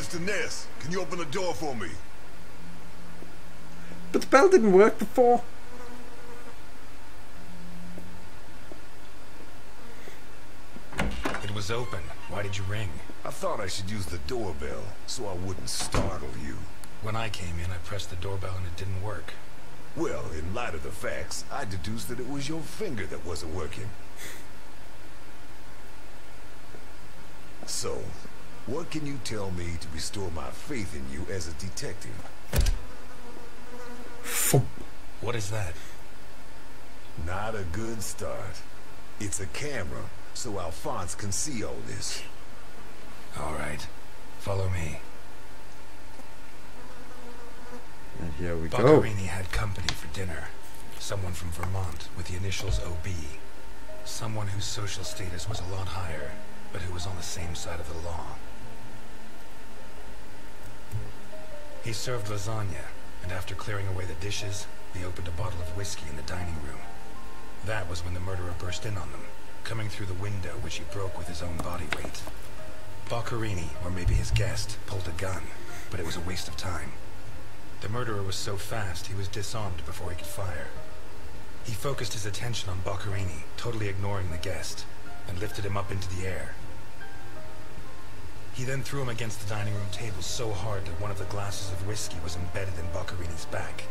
Mr. Ness, can you open the door for me? But the bell didn't work before. It was open. Why did you ring? I thought I should use the doorbell so I wouldn't startle you. When I came in, I pressed the doorbell and it didn't work. Well, in light of the facts, I deduced that it was your finger that wasn't working. So, what can you tell me to restore my faith in you as a detective? What is that? Not a good start. It's a camera, so Alphonse can see all this. All right. Follow me. And here we go. Boccherini had company for dinner. Someone from Vermont with the initials OB. Someone whose social status was a lot higher, but who was on the same side of the law. He served lasagna, and after clearing away the dishes, they opened a bottle of whiskey in the dining room. That was when the murderer burst in on them, coming through the window which he broke with his own body weight. Boccherini, or maybe his guest, pulled a gun, but it was a waste of time. The murderer was so fast he was disarmed before he could fire. He focused his attention on Boccherini, totally ignoring the guest, and lifted him up into the air. He then threw him against the dining room table so hard that one of the glasses of whiskey was embedded in Boccherini's back.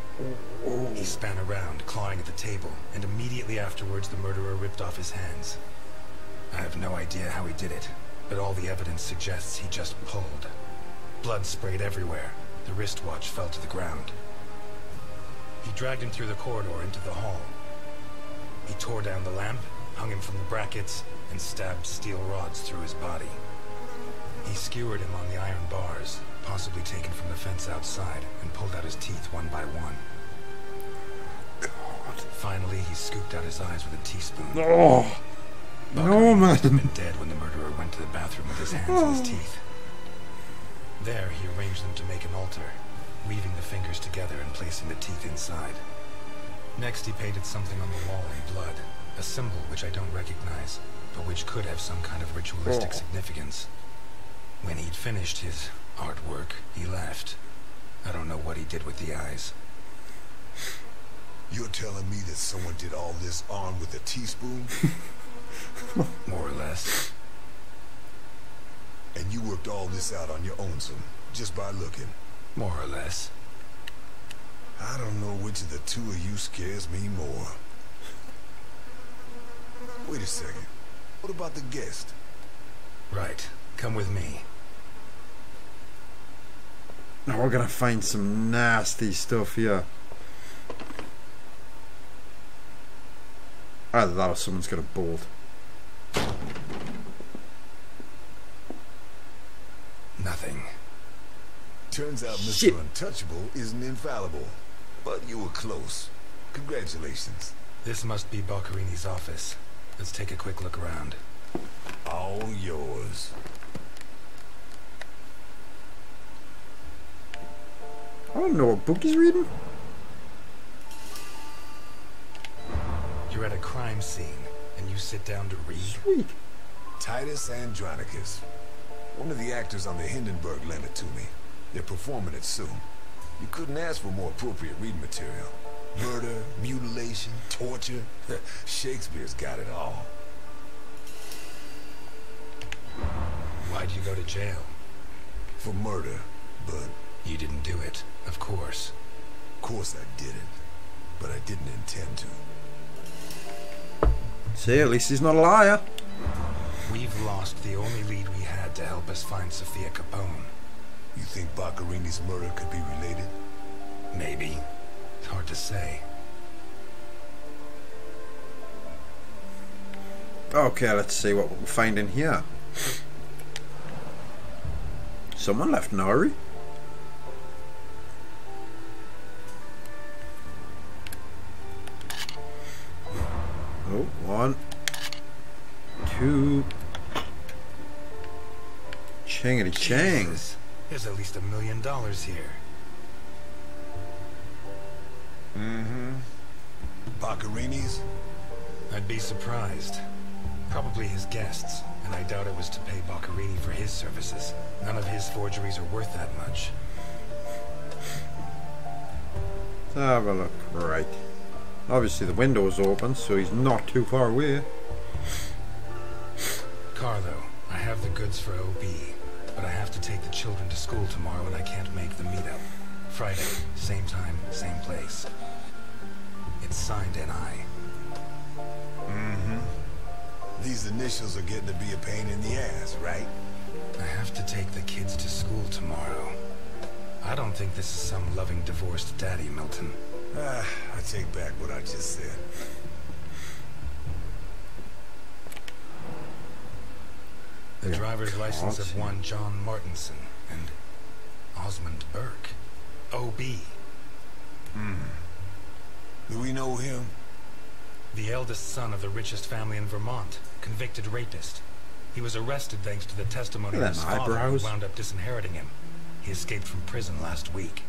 He span around, clawing at the table, and immediately afterwards the murderer ripped off his hands. I have no idea how he did it, but all the evidence suggests he just pulled. Blood sprayed everywhere. The wristwatch fell to the ground. He dragged him through the corridor into the hall. He tore down the lamp, hung him from the brackets, and stabbed steel rods through his body. He skewered him on the iron bars, possibly taken from the fence outside, and pulled out his teeth one by one. God. Finally, he scooped out his eyes with a teaspoon. Oh. No, man. Must have been dead when the murderer went to the bathroom with his hands in his teeth. There, he arranged them to make an altar, weaving the fingers together and placing the teeth inside. Next, he painted something on the wall in blood, a symbol which I don't recognize, but which could have some kind of ritualistic significance. When he'd finished his artwork, he left. I don't know what he did with the eyes. You're telling me that someone did all this armed with a teaspoon? More or less. And you worked all this out on your own, son, just by looking? More or less. I don't know which of the two of you scares me more. Wait a second. What about the guest? Right. Come with me. Now we're gonna find some nasty stuff here. Either that or someone's got a bolt. Nothing. Turns out Mr. Shit. Untouchable isn't infallible. But you were close. Congratulations. This must be Boccherini's office. Let's take a quick look around. All yours. I don't know what book he's reading. You're at a crime scene, and you sit down to read? Sweet. Titus Andronicus. One of the actors on the Hindenburg lent it to me. They're performing it soon. You couldn't ask for more appropriate reading material. Murder, mutilation, torture. Shakespeare's got it all. Why'd you go to jail? For murder, but You didn't do it, of course. of course I didn't. But I didn't intend to. See, at least he's not a liar. We've lost the only lead we had to help us find Sophia Capone. You think Boccherini's murder could be related? Maybe. It's hard to say. Okay, let's see what we'll find in here. Someone left Nari. Oh, 1, 2. Changity chang. Jesus. There's at least $1 million here. Mm-hmm. Boccherini's? I'd be surprised. Probably his guests, and I doubt it was to pay Boccherini for his services. None of his forgeries are worth that much. Let's have a look. Right. Obviously the window is open, so he's not too far away. Carlo, I have the goods for OB, but I have to take the children to school tomorrow and I can't make the meetup. Friday, same time, same place. It's signed NI. Mm-hmm. These initials are getting to be a pain in the ass, right? I have to take the kids to school tomorrow. I don't think this is some loving divorced daddy, Milton. I take back what I just said. The driver's license of one John Martinson and Osmond Burke. OB. Do we know him? The eldest son of the richest family in Vermont, convicted rapist. He was arrested thanks to the testimony of his father, who wound up disinheriting him. He escaped from prison last week.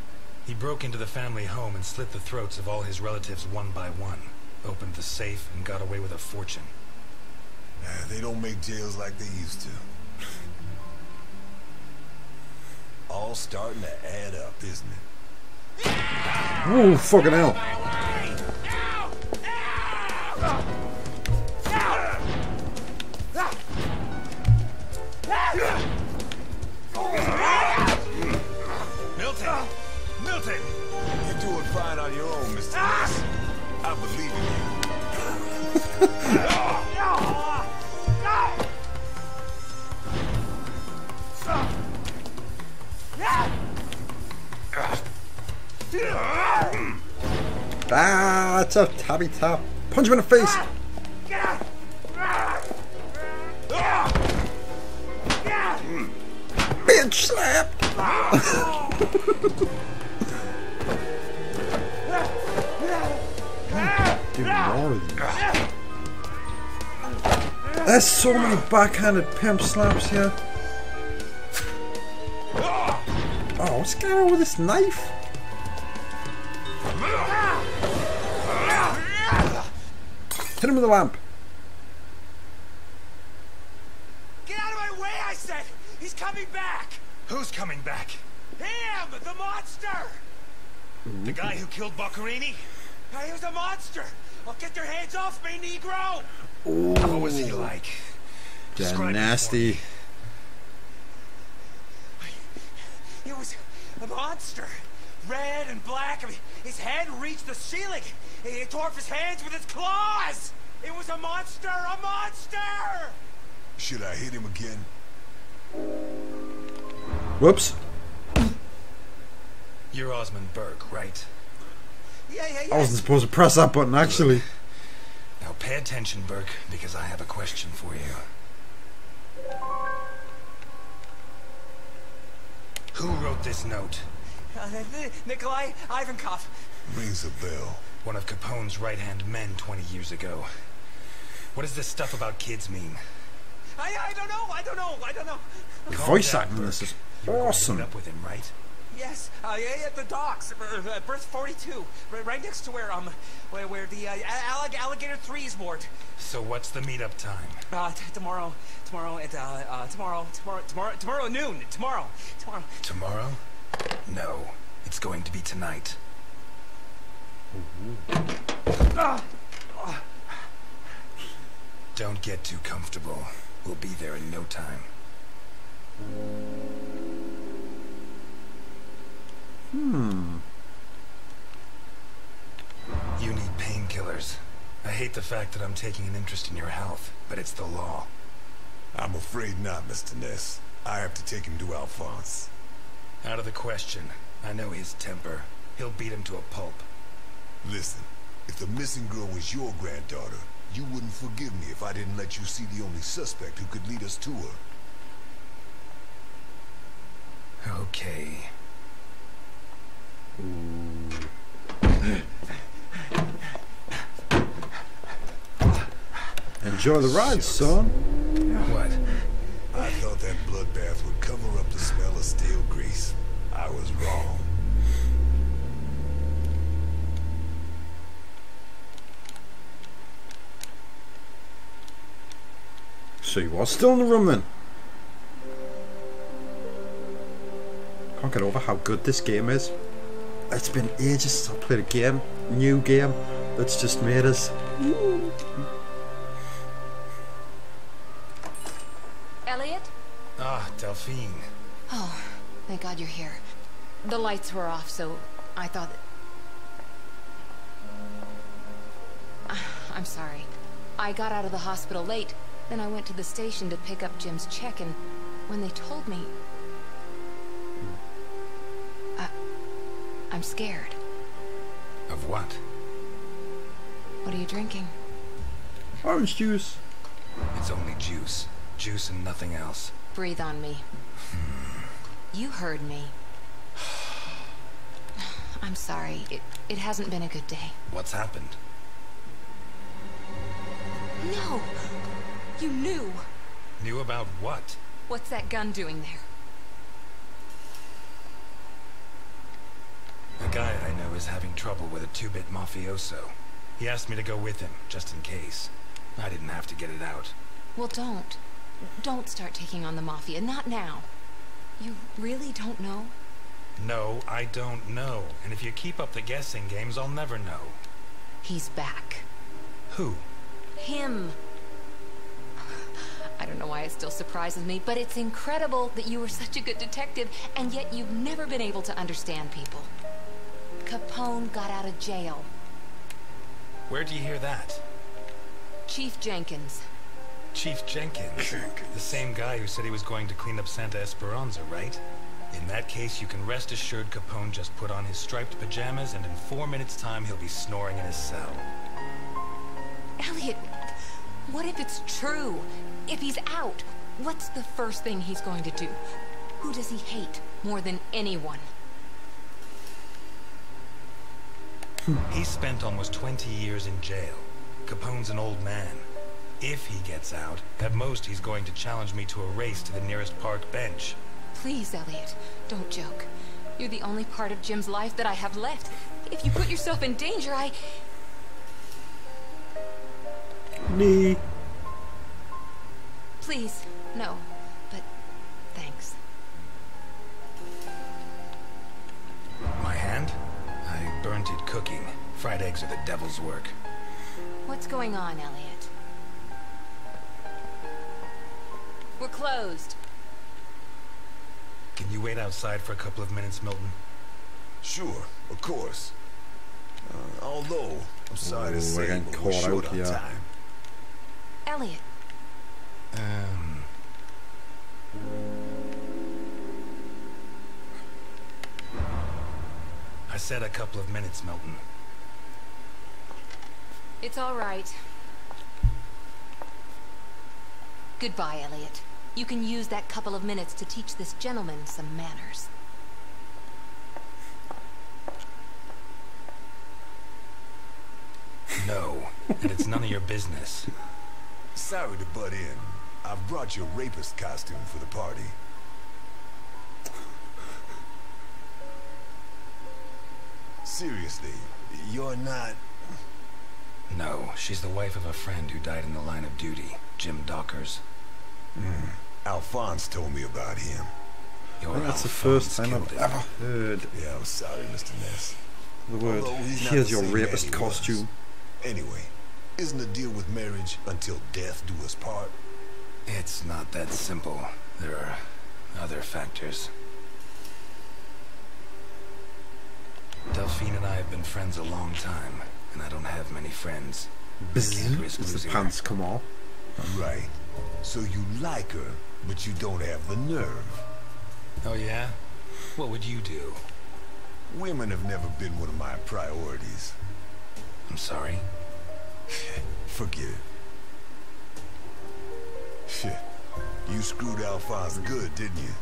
He broke into the family home and slit the throats of all his relatives one by one, opened the safe, and got away with a fortune. They don't make jails like they used to. All starting to add up, isn't it? Oh, fucking hell. Milton! Milton! You're doing fine on your own, Mr. Ness. I believe in you. Ah, it's a tabby tap. Punch him in the face. Bitch slapped. Do more of these. There's so many backhanded pimp slaps here. Oh, what's going on with this knife? Hit him with a lamp. Get out of my way, I said! He's coming back! Who's coming back? Him! The monster! The guy who killed Boccherini? He was a monster! Oh, get your hands off me, Negro! What was he like? Describe him Nasty. for me. He was a monster. Red and black. I mean, his head reached the ceiling. He tore off his hands with his claws! It was a monster! A monster! Should I hit him again? Whoops. You're Osmond Burke, right? Yeah. I wasn't supposed to press that button, actually. Now pay attention, Burke, because I have a question for you. Who wrote this note? Nikolai Ivankov. Rings a bell. One of Capone's right-hand men 20 years ago. What does this stuff about kids mean? I don't know. The Calm voice down, acting in this is You were going to awesome. meet up with him, right? Yes, yeah, at the docks, berth 42, right next to where the alligator 3 is moored. So what's the meetup time? Tomorrow at noon. Tomorrow. Tomorrow? No, it's going to be tonight. Don't get too comfortable. We'll be there in no time. You need painkillers. I hate the fact that I'm taking an interest in your health, but it's the law. I'm afraid not, Mr. Ness. I have to take him to Alphonse. Out of the question. I know his temper. He'll beat him to a pulp. Listen, if the missing girl was your granddaughter, you wouldn't forgive me if I didn't let you see the only suspect who could lead us to her. Okay. Enjoy the ride, son. What? I thought that bloodbath would cover up the smell of stale grease. I was wrong. So he was still in the room then. Can't get over how good this game is. It's been ages since I played a game, new game, that's just made us. Elliot? Ah, Delphine. Oh, thank God you're here. The lights were off, so I thought that... I'm sorry. I got out of the hospital late, then I went to the station to pick up Jim's check, and when they told me... I'm scared. Of what? What are you drinking? Orange juice. It's only juice. Juice and nothing else. Breathe on me. You heard me. I'm sorry. It hasn't been a good day. What's happened? No! You knew! Knew about what? What's that gun doing there? A guy I know is having trouble with a 2-bit mafioso. He asked me to go with him, just in case. I didn't have to get it out. Well, don't. Don't start taking on the Mafia. Not now. You really don't know? No, I don't know. And if you keep up the guessing games, I'll never know. He's back. Who? Him. I don't know why it still surprises me, but it's incredible that you were such a good detective, and yet you've never been able to understand people. Capone got out of jail. Where'd you hear that? Chief Jenkins. Chief Jenkins? The same guy who said he was going to clean up Santa Esperanza, right? In that case, you can rest assured Capone just put on his striped pajamas, and in 4 minutes' time, he'll be snoring in his cell. Elliot, what if it's true? If he's out, what's the first thing he's going to do? Who does he hate more than anyone? He spent almost 20 years in jail. Capone's an old man. If he gets out, at most he's going to challenge me to a race to the nearest park bench. Please, Elliot, don't joke. You're the only part of Jim's life that I have left. If you put yourself in danger, Me. Please, no. But, thanks. My hand? I burnt it cooking. Fried eggs are the devil's work. What's going on, Elliot? We're closed. Can you wait outside for a couple of minutes, Milton? Sure, of course. Although, I'm sorry to say, getting but we're caught short out on here. time. Elliot, I said a couple of minutes, Milton. it's all right. Goodbye, Elliot. You can use that couple of minutes to teach this gentleman some manners. No, and it's none of your business. Sorry to butt in. I've brought your rapist costume for the party. Seriously, you're not... No, she's the wife of a friend who died in the line of duty, Jim Dockers. Alphonse told me about him. Your That's the Alphonse first time killed I've him. ever heard Yeah, I'm sorry, Mr. Ness. the word, Although he's not here's the your same man rapist he was. costume. Anyway, isn't the deal with marriage until death do us part? It's not that simple. There are other factors. Delphine and I have been friends a long time, and I don't have many friends. Bzzz, risk as the losing pants come off. Right. So you like her, but you don't have the nerve. Oh yeah? What would you do? Women have never been one of my priorities. I'm sorry. Forget it. Shit. You screwed Alphonse good, didn't you?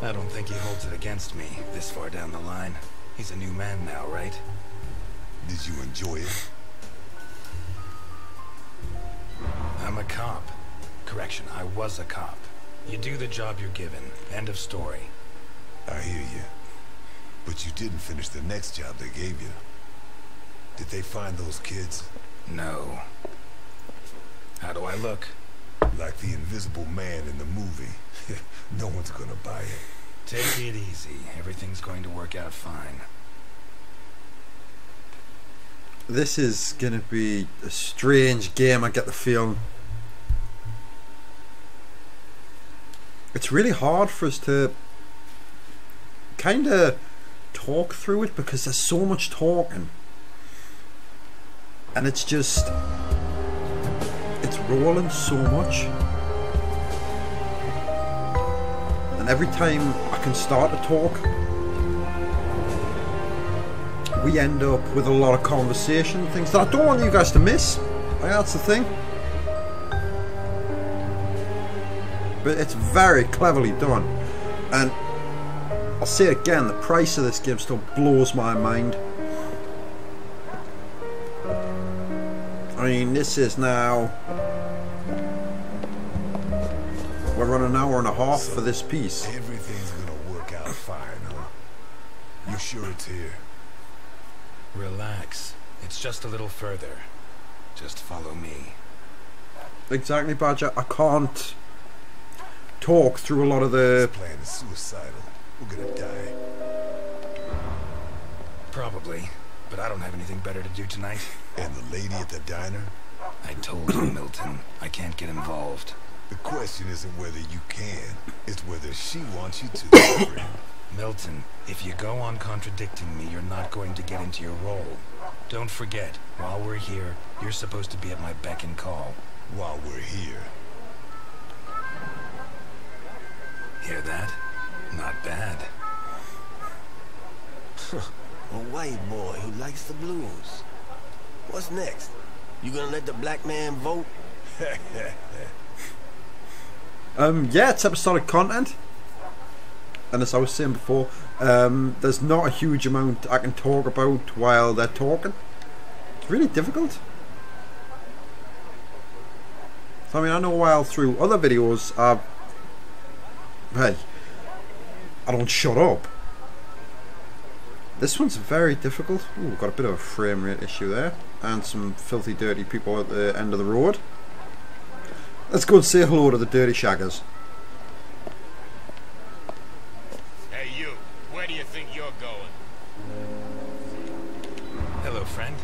I don't think he holds it against me this far down the line. He's a new man now, right? Did you enjoy it? I'm a cop. Correction, I was a cop. You do the job you're given. End of story. I hear you. But you didn't finish the next job they gave you. Did they find those kids? No. How do I look? Like the Invisible Man in the movie. No one's gonna buy it. Take it easy. Everything's going to work out fine. This is gonna be a strange game, I get the feeling. It's really hard for us to kinda talk through it because there's so much talking. And it's just, it's rolling so much. And every time I can start to talk, we end up with a lot of conversation, things that I don't want you guys to miss. That's the thing. But it's very cleverly done. And I'll say it again, the price of this game still blows my mind. I mean, this is now... we're on an hour and a half for this piece. Everything's gonna work out fine, huh? You sure it's here? Relax. It's just a little further. Just follow me. Exactly, Badger. I can't talk through a lot of the... This plan is suicidal. We're gonna die. Probably. But I don't have anything better to do tonight. And the lady at the diner? I told you, Milton. I can't get involved. The question isn't whether you can, it's whether she wants you to. Milton, if you go on contradicting me, you're not going to get into your role. Don't forget, while we're here, you're supposed to be at my beck and call. While we're here. Hear that? Not bad. A white boy who likes the blues. What's next? You gonna let the black man vote? Yeah, it's episodic content. And as I was saying before, there's not a huge amount I can talk about while they're talking. It's really difficult. So, I mean, I know while through other videos, hey, I don't shut up. This one's very difficult. Ooh, we've got a bit of a frame rate issue there. And some filthy, dirty people at the end of the road. Let's go and say hello to the dirty shaggers. Hey you, where do you think you're going? Hello, friend.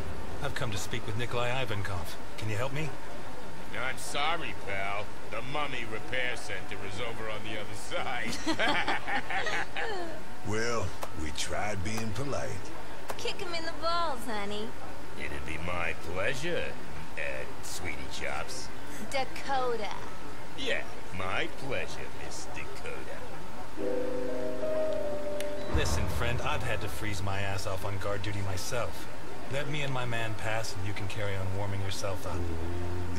I've come to speak with Nikolai Ivankov. Can you help me? I'm sorry, pal. The mummy repair center is over on the other side. Well, we tried being polite. Kick him in the balls, honey. It'd be my pleasure, Sweetie Chops. Dakota. Yeah, my pleasure, Miss Dakota. Listen, friend, I've had to freeze my ass off on guard duty myself. Let me and my man pass and you can carry on warming yourself up.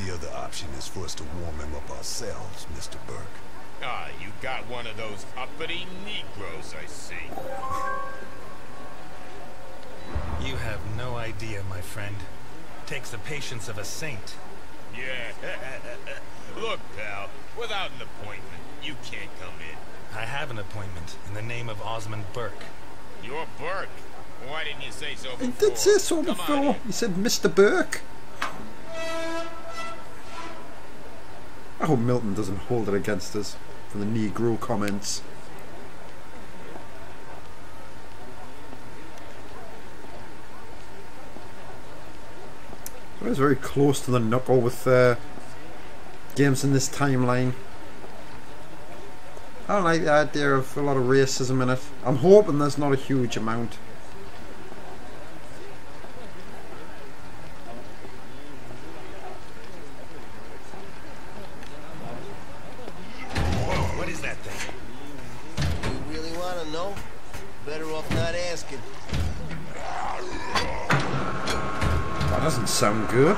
The other option is for us to warm him up ourselves, Mr. Burke. Ah, you got one of those uppity Negroes, I see. You have no idea, my friend. Takes the patience of a saint. Yeah. Look, pal, without an appointment, you can't come in. I have an appointment in the name of Osmond Burke. You're Burke. Why didn't you say so before? He did say so before. He said Mr. Burke. I hope Milton doesn't hold it against us for the Negro comments. I was very close to the knuckle with games in this timeline. I don't like the idea of a lot of racism in it. I'm hoping there's not a huge amount. What is that thing? You really want to know? Better off not asking. That doesn't sound good.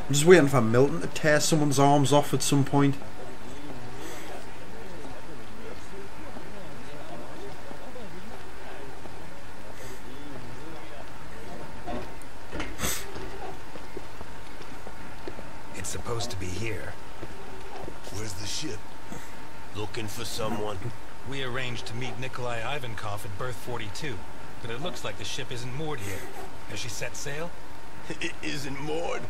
I'm just waiting for Milton to tear someone's arms off at some point. It's supposed to be here. Where's the ship? Looking for someone. We arranged to meet Nikolai Ivankov at berth 42. but it looks like the ship isn't moored here. Has she set sail? It isn't moored.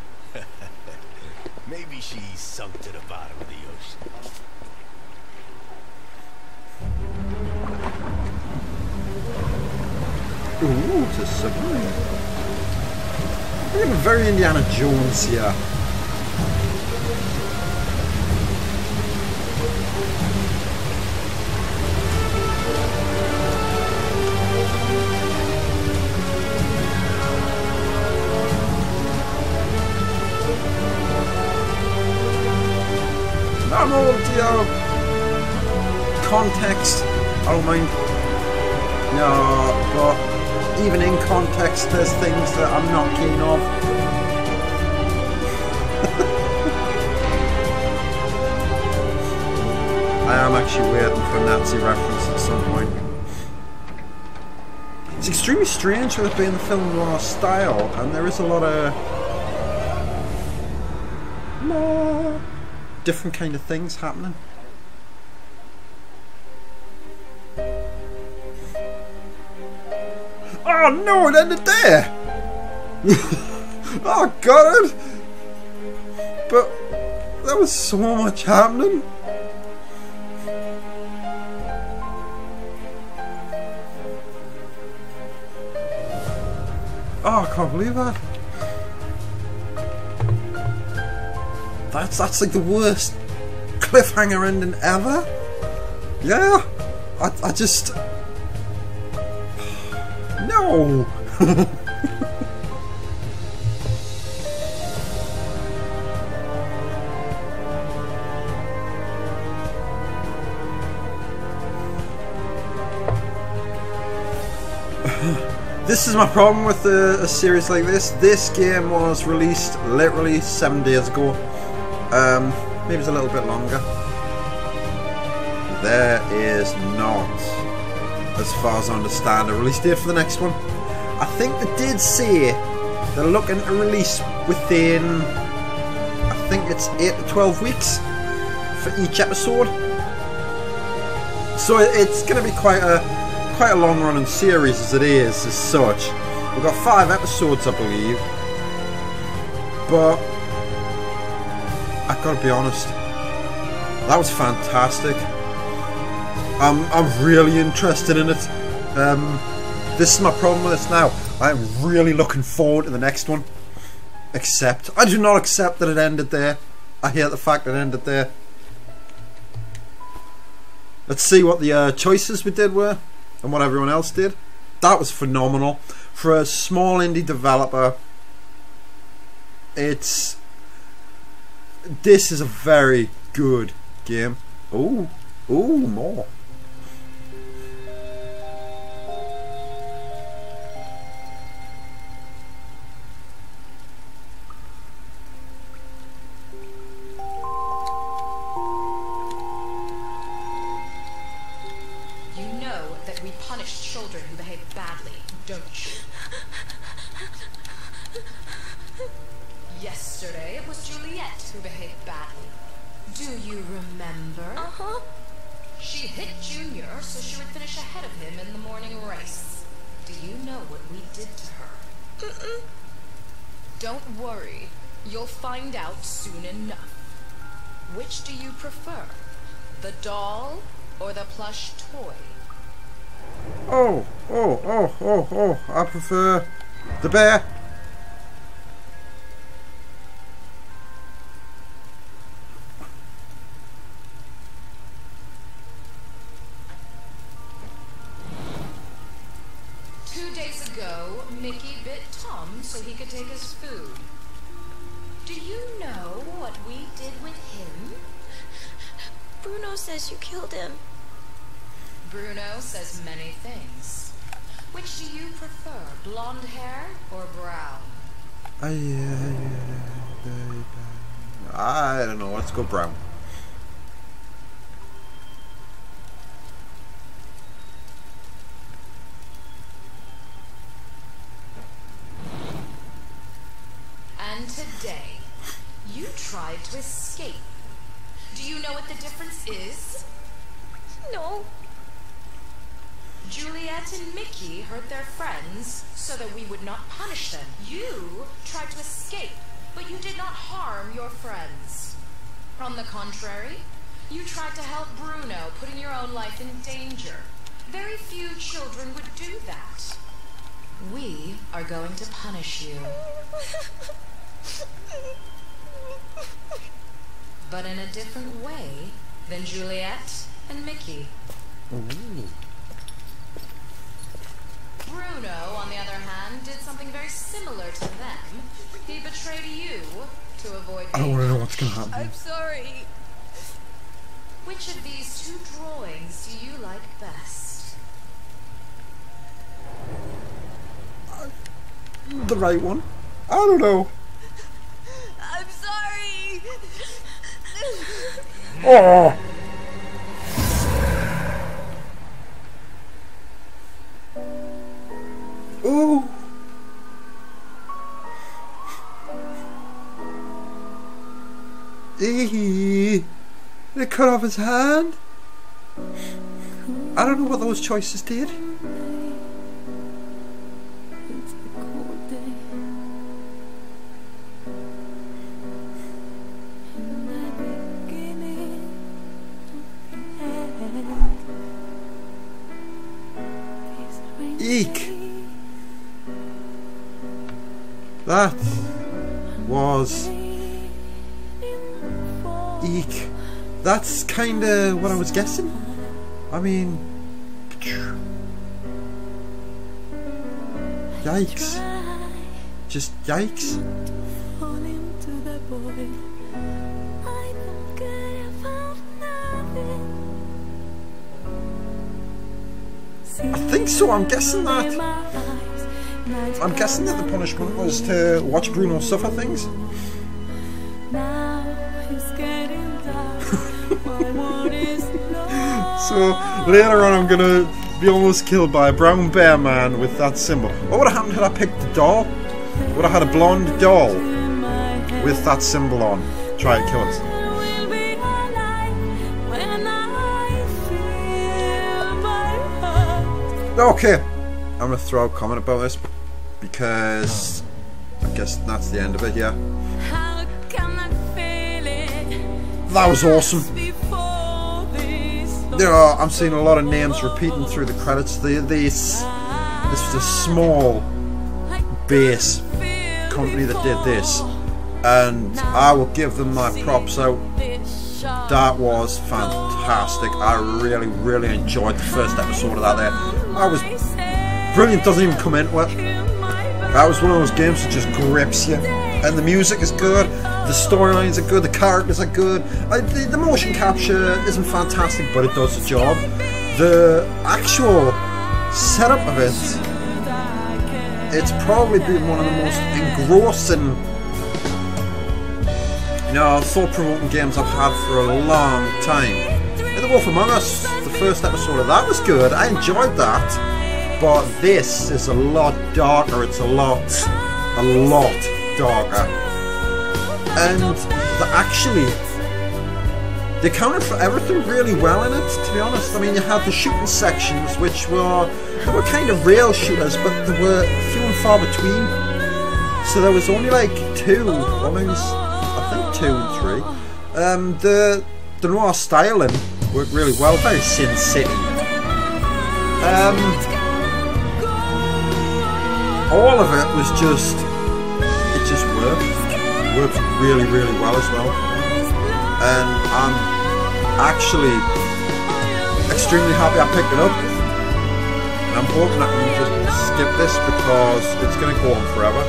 Maybe she sunk to the bottom of the ocean. Ooh, it's a submarine. We're getting very Indiana Jones here. Normal context, I don't mind. No, but even in context, there's things that I'm not keen of. I am actually waiting for a Nazi reference at some point. It's extremely strange with it being the film noir style, and there is a lot of different kind of things happening. Oh no, it ended there! Oh god! But there was so much happening. Oh, I can't believe that. That's like the worst cliffhanger ending ever. Yeah, I just no. This is my problem with a series like this. This game was released literally 7 days ago. Maybe it's a little bit longer. There is not, as far as I understand, a release date for the next one. I think they did say they're looking to release within, I think it's 8 to 12 weeks for each episode. So it's going to be quite a long running series as it is, as such. We've got 5 episodes, I believe. But I've got to be honest, that was fantastic. I'm really interested in it. This is my problem with this now. I'm really looking forward to the next one. Except, I do not accept that it ended there. I hate the fact that it ended there. Let's see what the choices we did were and what everyone else did. That was phenomenal. For a small indie developer, this is a very good game. Ooh, more. You know that we punish children who behave badly, don't you? Yesterday it was Juliet who behaved badly. Do you remember? Uh-huh. She hit Junior so she would finish ahead of him in the morning race. Do you know what we did to her? Mm-mm. Don't worry. You'll find out soon enough. Which do you prefer? The doll or the plush toy? Oh, I prefer the bear. Mickey bit Tom so he could take his food. Do you know what we did with him? Bruno says you killed him. Bruno says many things. Which do you prefer, blonde hair or brown? I don't know, let's go brown. And today, you tried to escape. Do you know what the difference is? No. Juliet and Mickey hurt their friends so that we would not punish them. You tried to escape, but you did not harm your friends. On the contrary, you tried to help Bruno, putting your own life in danger. Very few children would do that. We are going to punish you. But in a different way than Juliet and Mickey. Ooh. Bruno, on the other hand, did something very similar to them. He betrayed you to avoid I don't want to know what's going to happen. I'm sorry. Which of these two drawings do you like best? The right one? I don't know. I'm sorry. Oh! Ooh! Eee! They cut off his hand? I don't know what those choices did. It's a cold day. And the beginning of the end. Eek! That was... Eek. That's kinda what I was guessing. I mean... Yikes. Just yikes. I think so, I'm guessing that. I'm guessing that the punishment was to watch Bruno suffer things. So later on I'm gonna be almost killed by a brown bear man with that symbol. What would have happened had I picked the doll? Would I had a blonde doll with that symbol on? Try to kill us. Okay, I'm gonna throw a comment about this because I guess that's the end of it, yeah. That was awesome. There are, I'm seeing a lot of names repeating through the credits. This was a small base company that did this, and I will give them my props out. That was fantastic. I really enjoyed the first episode of that there. I was brilliant, doesn't even come into it. That was one of those games that just grips you. And the music is good, the storylines are good, the characters are good. The motion capture isn't fantastic, but it does the job. The actual setup of it, it's probably been one of the most engrossing, thought-provoking games I've had for a long time. And The Wolf Among Us, the first episode of that was good, I enjoyed that, but this is a lot darker, it's a lot darker. And they accounted for everything really well in it, to be honest. I mean, you had the shooting sections, which were kind of rail shooters, but they were few and far between. So there was only like two, I think 2 and 3. The noir styling worked really well, very Sin City. All of it was just worked really well as well, and I'm actually extremely happy I picked it up, and I'm hoping I can just skip this because it's going to go on forever.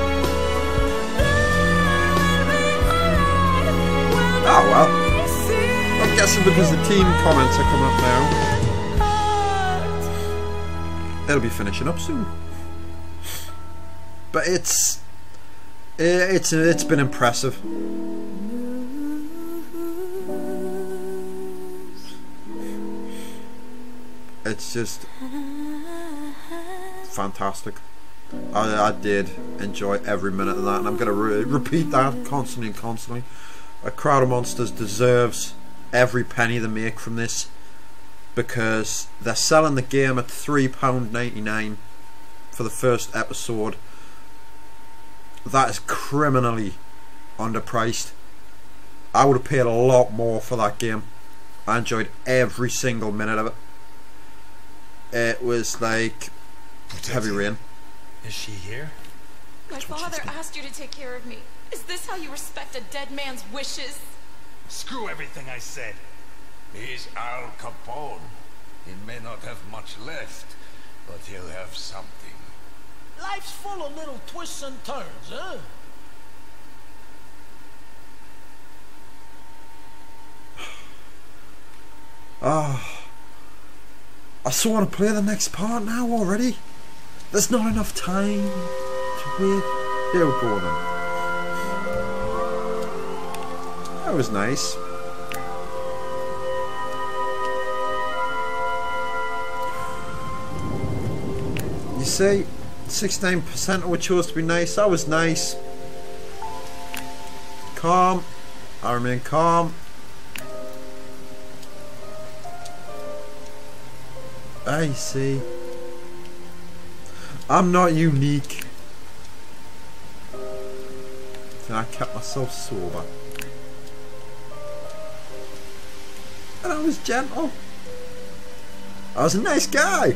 Oh well, I'm guessing because the team comments are coming up now, it'll be finishing up soon. But it's been impressive. It's just fantastic. I did enjoy every minute of that, and I'm going to repeat that constantly. A Crowd of Monsters deserves every penny they make from this. because they're selling the game at £3.99 for the first episode. That is criminally underpriced. I would have paid a lot more for that game. I enjoyed every single minute of it. It was like heavy rain. Is she here? My father asked you to take care of me. Is this how you respect a dead man's wishes? Screw everything I said. He's Al Capone. He may not have much left, but he'll have something. Life's full of little twists and turns, huh? I so want to play the next part now already. There's not enough time to wait. There we go then. That was nice. You see, 69% of what chose to be nice. That was nice. Calm. I remain calm. I see. I'm not unique. And I kept myself sober. And I was gentle. I was a nice guy.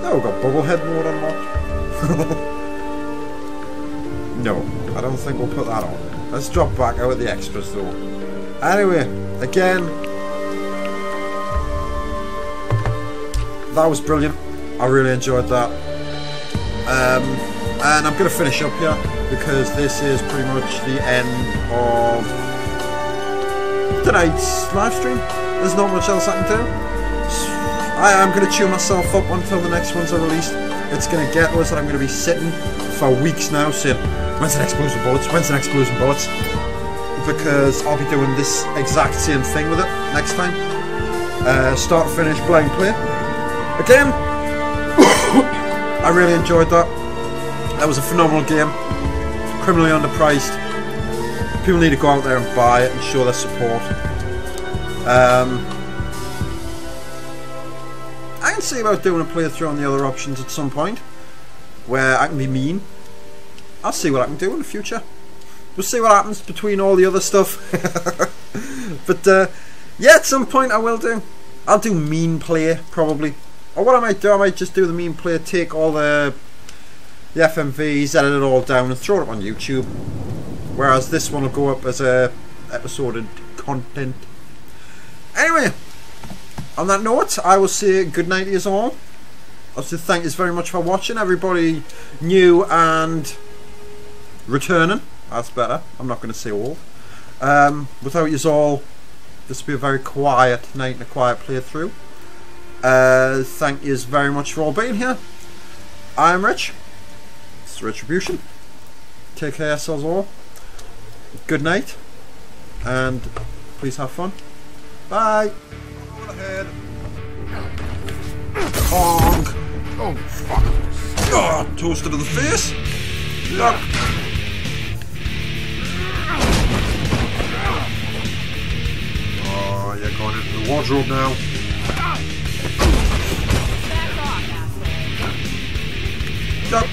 Now we've got bubblehead mode unlocked. No, I don't think we'll put that on. Let's drop back out of the extras though. Anyway, again, that was brilliant. I really enjoyed that. And I'm going to finish up here because this is pretty much the end of tonight's live stream. There's not much else I can do. I am going to chew myself up until the next ones are released. It's going to get us that I'm going to be sitting for weeks now saying, when's the next Blues & Bullets? When's the next Blues & Bullets? Because I'll be doing this exact same thing with it next time. Start to finish, blind play. Again, I really enjoyed that. That was a phenomenal game. Criminally underpriced. People need to go out there and buy it and show their support. I can see about doing a playthrough on the other options at some point where I can be mean. I'll see what I can do in the future. We'll see what happens between all the other stuff. But yeah, at some point I will do. I'll do mean play probably. Or what I might do, I might just do the mean play, take all the FMVs, edit it all down and throw it up on YouTube. Whereas this one will go up as a episode content. Anyway, on that note, I will say good night to you all. I say thank you very much for watching. Everybody new and returning. That's better. I'm not going to say old. Without you all, this will be a very quiet night and a quiet playthrough. Thank you very much for all being here. I'm Rich. It's Rich-Ribution. Take care, yourselves all. Good night, and please have fun. Bye. Go ahead. Honk. Oh fuck. Oh, toasted to the face. Yuck. Oh, you're going into the wardrobe now. Yuck.